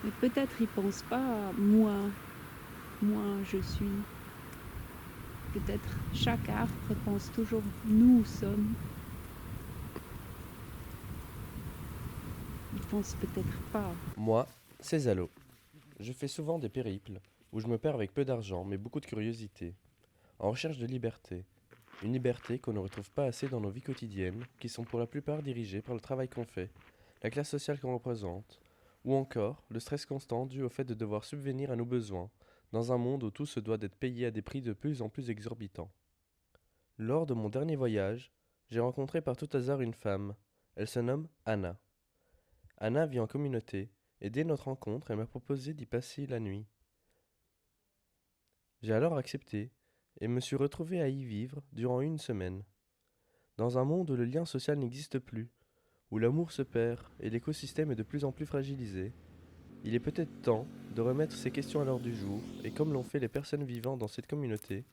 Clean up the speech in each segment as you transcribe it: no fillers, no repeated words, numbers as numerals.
Mais peut-être ils pensent pas à moi je suis. Peut-être chaque arbre pense toujours nous sommes. Ils pensent peut-être pas. Moi, c'est Zalo. Je fais souvent des périples où je me perds avec peu d'argent mais beaucoup de curiosité, en recherche de liberté. Une liberté qu'on ne retrouve pas assez dans nos vies quotidiennes, qui sont pour la plupart dirigées par le travail qu'on fait, la classe sociale qu'on représente, ou encore le stress constant dû au fait de devoir subvenir à nos besoins, dans un monde où tout se doit d'être payé à des prix de plus en plus exorbitants. Lors de mon dernier voyage, j'ai rencontré par tout hasard une femme. Elle se nomme Anna. Anna vit en communauté, et dès notre rencontre, elle m'a proposé d'y passer la nuit. J'ai alors accepté, et me suis retrouvé à y vivre durant une semaine. Dans un monde où le lien social n'existe plus, où l'amour se perd et l'écosystème est de plus en plus fragilisé, il est peut-être temps de remettre ces questions à l'ordre du jour et, comme l'ont fait les personnes vivant dans cette communauté,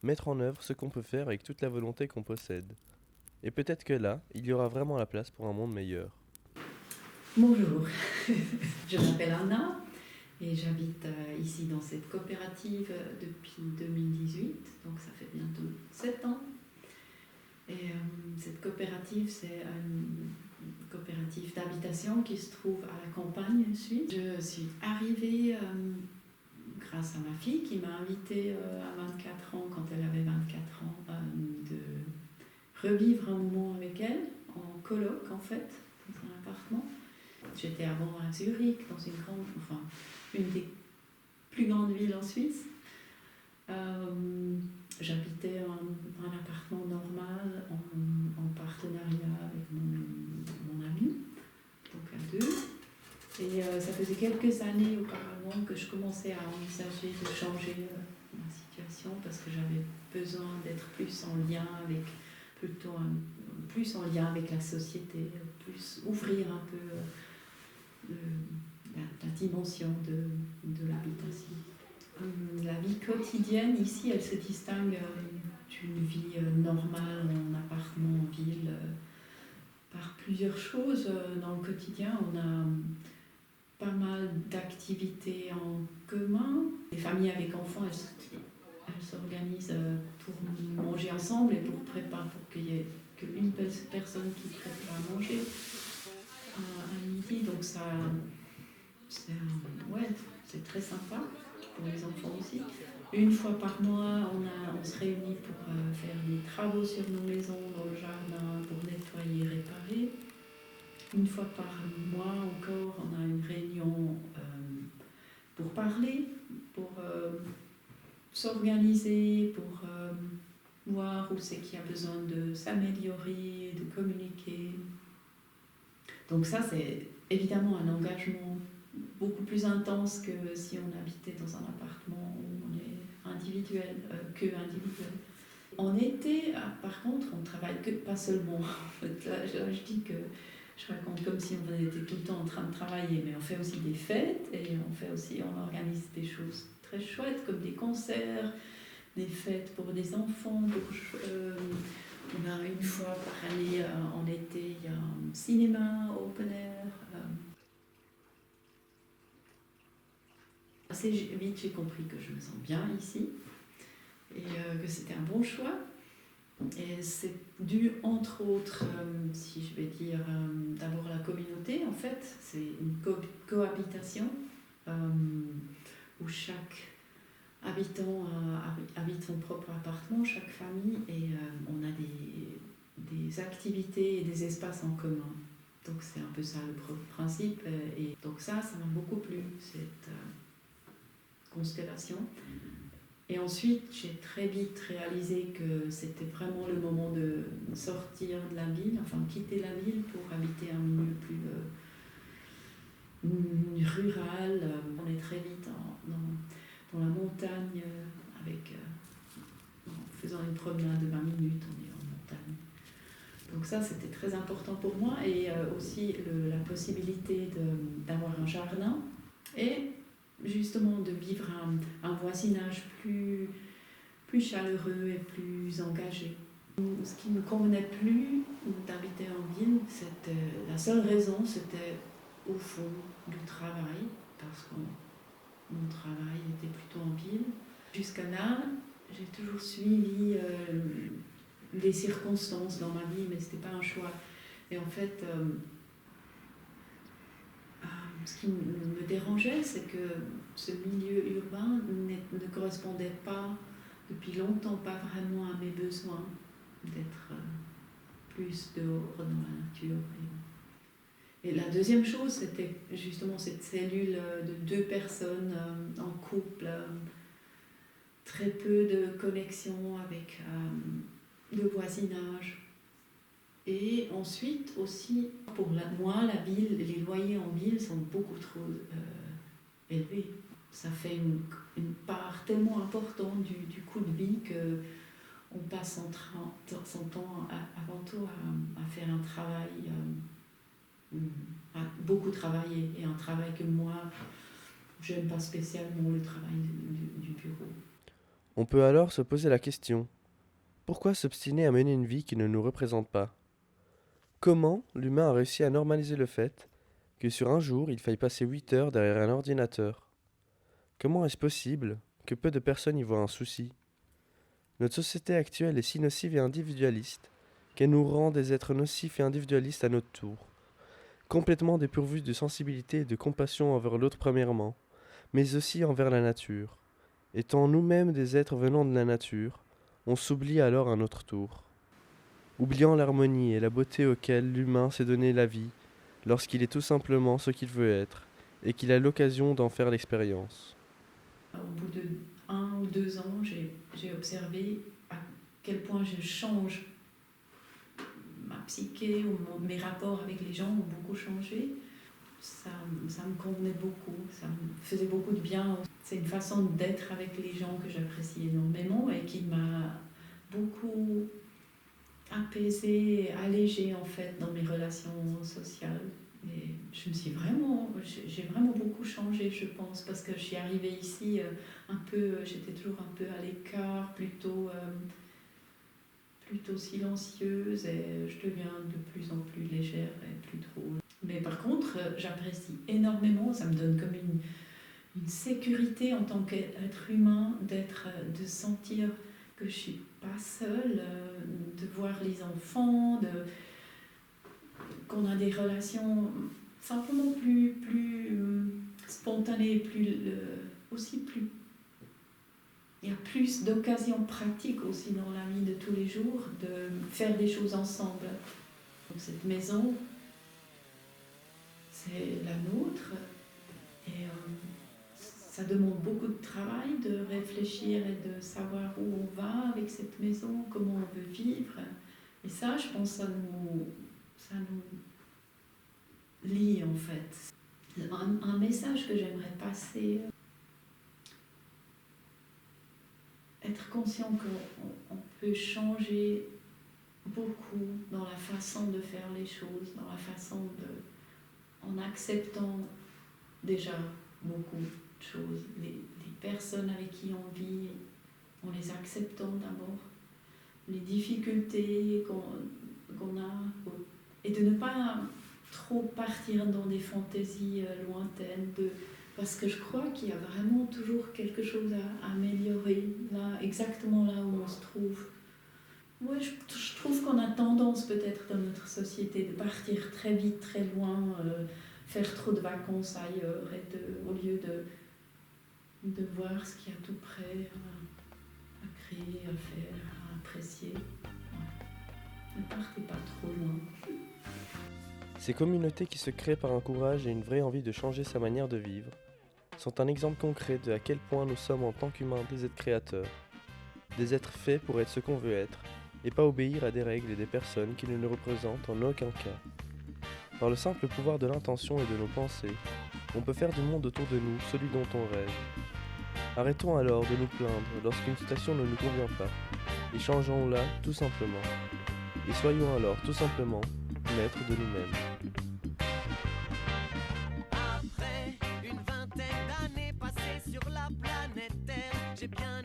mettre en œuvre ce qu'on peut faire avec toute la volonté qu'on possède. Et peut-être que là, il y aura vraiment la place pour un monde meilleur. Bonjour, je m'appelle Anna et j'habite ici dans cette coopérative depuis 2018, donc ça fait bientôt 7 ans. Et cette coopérative, c'est une coopérative d'habitation qui se trouve à la campagne suisse. Je suis arrivée grâce à ma fille qui m'a invitée à 24 ans, quand elle avait 24 ans, de revivre un moment avec elle, en coloc en fait, dans un appartement. J'étais avant à Zurich, dans une des plus grandes villes en Suisse. J'habitais un appartement normal en partenariat avec mon ami, donc à deux. Et ça faisait quelques années auparavant que je commençais à envisager de changer ma situation parce que j'avais besoin d'être plus en lien avec, plus en lien avec la société, plus ouvrir un peu la dimension de l'habitation. La vie quotidienne ici, elle se distingue d'une vie normale en appartement, en ville, par plusieurs choses. Dans le quotidien, on a pas mal d'activités en commun. Les familles avec enfants, elles s'organisent pour manger ensemble et pour qu'il y ait qu'une personne qui prépare à manger à midi. Donc ça, c'est très sympa pour les enfants aussi. Une fois par mois, on se réunit pour faire des travaux sur nos maisons, dans le jardin, pour nettoyer et réparer. Une fois par mois encore, on a une réunion pour parler, pour s'organiser, pour voir où c'est qu'il y a besoin de s'améliorer, de communiquer. Donc ça, c'est évidemment un engagement beaucoup plus intense que si on habitait dans un appartement où on est individuel, que individuel. En été, par contre, on travaille que pas seulement. En fait, là, je dis que je raconte comme si on était tout le temps en train de travailler, mais on fait aussi des fêtes et on organise des choses très chouettes comme des concerts, des fêtes pour des enfants. On a une fois par année en été, il y a un cinéma open air. Assez vite, j'ai compris que je me sens bien ici et que c'était un bon choix. Et c'est dû, entre autres, si je vais dire, d'abord la communauté. En fait, c'est une cohabitation où chaque habitant habite son propre appartement, chaque famille, et on a des activités et des espaces en commun. Donc c'est un peu ça le principe. Et donc ça m'a beaucoup plu, cette constellation. Et ensuite, j'ai très vite réalisé que c'était vraiment le moment de sortir de la ville, enfin quitter la ville pour habiter un milieu plus rural. On est très vite dans la montagne, en faisant une promenade de 20 minutes, on est en montagne. Donc ça, c'était très important pour moi. Et aussi la possibilité d'avoir un jardin et justement de vivre un voisinage plus chaleureux et plus engagé. Ce qui ne me convenait plus d'habiter en ville, la seule raison, c'était au fond du travail, parce jusqu'à là, j'ai toujours suivi des circonstances dans ma vie, mais ce n'était pas un choix. Et en fait, ce qui me dérangeait, c'est que ce milieu urbain ne correspondait pas, depuis longtemps, pas vraiment à mes besoins d'être plus dehors dans la nature. Et la deuxième chose, c'était justement cette cellule de 2 personnes en couple, très peu de connexion avec le voisinage. Et ensuite aussi, pour moi, la ville, les loyers en ville sont beaucoup trop élevés. Ça fait une part tellement importante du coût de vie qu'on passe son temps avant tout à faire un travail, à beaucoup travailler, et un travail que moi, je n'aime pas spécialement, le travail du bureau. On peut alors se poser la question, pourquoi s'obstiner à mener une vie qui ne nous représente pas ? Comment l'humain a réussi à normaliser le fait que sur un jour, il faille passer 8 heures derrière un ordinateur ? Comment est-ce possible que peu de personnes y voient un souci ? Notre société actuelle est si nocive et individualiste qu'elle nous rend des êtres nocifs et individualistes à notre tour, complètement dépourvus de sensibilité et de compassion envers l'autre premièrement, mais aussi envers la nature. Étant nous-mêmes des êtres venant de la nature, on s'oublie alors à notre tour, oubliant l'harmonie et la beauté auxquelles l'humain s'est donné la vie lorsqu'il est tout simplement ce qu'il veut être et qu'il a l'occasion d'en faire l'expérience. Au bout de 1 ou 2 ans, j'ai observé à quel point je change. Ma psyché ou mes rapports avec les gens ont beaucoup changé. Ça me convenait beaucoup, ça me faisait beaucoup de bien. C'est une façon d'être avec les gens que j'apprécie énormément et qui m'a beaucoup apaisée et allégée en fait dans mes relations sociales. Et j'ai vraiment beaucoup changé, je pense, parce que je suis arrivée ici j'étais toujours un peu à l'écart, plutôt silencieuse, et je deviens de plus en plus légère et plus drôle. Mais par contre, j'apprécie énormément, ça me donne comme une sécurité en tant qu'être humain, de sentir que je ne suis pas seule, de voir les enfants, qu'on a des relations simplement plus spontanées, il y a plus d'occasions pratiques aussi dans la vie de tous les jours de faire des choses ensemble. Donc cette maison, c'est la nôtre, et ça demande beaucoup de travail de réfléchir et de savoir où on va avec cette maison, comment on veut vivre. Et ça, je pense, ça nous lie en fait. Un message que j'aimerais passer, être conscient qu'on peut changer beaucoup dans la façon de faire les choses, dans la façon en acceptant déjà beaucoup de choses, les personnes avec qui on vit, en les acceptant d'abord, les difficultés qu'on a, et de ne pas trop partir dans des fantaisies lointaines, parce que je crois qu'il y a vraiment toujours quelque chose à améliorer, là, exactement là où on se trouve. Ouais, je trouve qu'on a tendance peut-être dans notre société de partir très vite, très loin, faire trop de vacances ailleurs, et au lieu de voir ce qu'il y a tout près à créer, à faire, à apprécier. Ouais. Ne partez pas trop loin. Ces communautés qui se créent par un courage et une vraie envie de changer sa manière de vivre sont un exemple concret de à quel point nous sommes en tant qu'humains des êtres créateurs, des êtres faits pour être ce qu'on veut être, et pas obéir à des règles et des personnes qui ne nous représentent en aucun cas. Par le simple pouvoir de l'intention et de nos pensées, on peut faire du monde autour de nous celui dont on rêve. Arrêtons alors de nous plaindre lorsqu'une situation ne nous convient pas, et changeons-la tout simplement. Et soyons alors tout simplement maîtres de nous-mêmes. Après une vingtaine d'années passées sur la planète Terre, j'ai bien